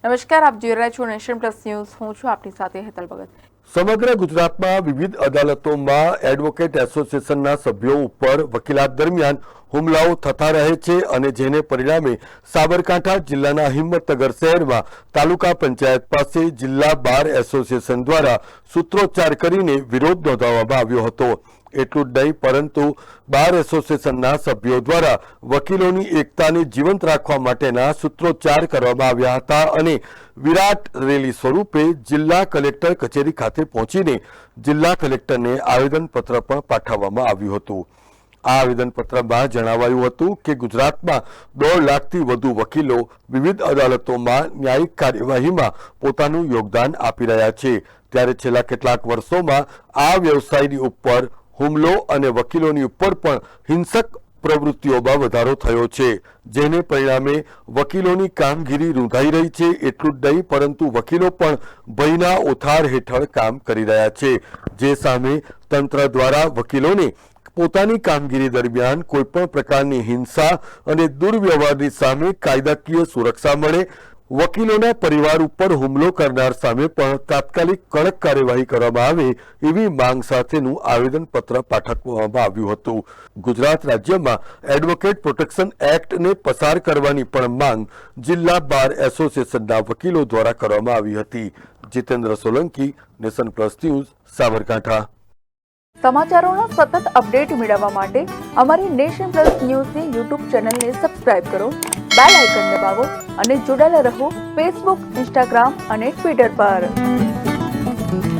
નમસ્કાર, આપ જોઈ રહ્યા છો નેશન પ્લસ ન્યૂઝ. હું છું આપની સાથે હેતલ ભગત. સમગ્ર ગુજરાતમાં વિવિધ અદાલતોમાં એડવોકેટ એસોસિએશનના સભ્યો ઉપર વકીલાત દરમિયાન હુમલાઓ થતા રહે છે અને જેને પરિણામે સાબરકાંઠા જિલ્લાના હિંમતનગર શહેરમાં તાલુકા પંચાયત પાસે જિલ્લા બાર એસોસિએશન દ્વારા સૂત્રોચ્ચાર કરીને વિરોધ નોંધાવવામાં આવ્યો હતો. એટલું જ નહીં પરંતુ બાર એસોસિએશનના સભ્યો દ્વારા વકીલોની એકતાને જીવંત રાખવા માટેના સૂત્રોચ્ચાર કરવામાં આવ્યા હતા અને વિરાટ રેલી સ્વરૂપે જિલ્લા કલેક્ટર કચેરી ખાતે પહોંચીને જિલ્લા કલેક્ટરને આવેદનપત્ર પણ પાઠવવામાં આવ્યું હતું. આ આવેદનપત્રમાં જણાવાયું હતું કે ગુજરાતમાં 1.5 લાખથી વધુ વકીલો વિવિધ અદાલતોમાં ન્યાયિક કાર્યવાહીમાં પોતાનું યોગદાન આપી રહ્યા છે. ત્યારે છેલ્લા કેટલાક વર્ષોમાં આ વ્યવસાયની ઉપર હુમલો અને વકીલોની ઉપર પણ હિંસક પ્રવૃત્તિઓમાં વધારો થયો છે, જેને પરિણામે વકીલોની કામગીરી રૂંધાઈ રહી છે. એટલું જ નહીં પરંતુ વકીલો પણ ભયના ઓથાર હેઠળ કામ કરી રહ્યા છે, જે સામે તંત્ર દ્વારા વકીલોને પોતાની કામગીરી દરમિયાન કોઈપણ પ્રકારની હિંસા અને દુર્વ્યવહારની સામે કાયદાકીય સુરક્ષા મળે, વકીલોના પરિવાર ઉપર હુમલો કરનાર સામે પણ તાત્કાલિક કડક કાર્યવાહી કરવામાં આવે એવી માંગ સાથેનું આવેદનપત્ર પાઠવવામાં આવ્યું હતું. ગુજરાત રાજ્યમાં એડવોકેટ પ્રોટેક્શન એક્ટને પસાર કરવાની પણ માંગ જિલ્લા બાર એસોસિએશનના વકીલો દ્વારા કરવામાં આવી હતી. Jitendra Solanki, nation plus news, Sabarkantha. સમાચારોના સતત અપડેટ મેળવવા માટે અમારી નેશન પ્લસ ન્યૂઝની યુટ્યુબ ચેનલને સબસ્ક્રાઇબ કરો, બેલ આઇકન દબાવો અને જોડાયેલા રહો ફેસબુક, ઇન્સ્ટાગ્રામ અને ટ્વિટર પર.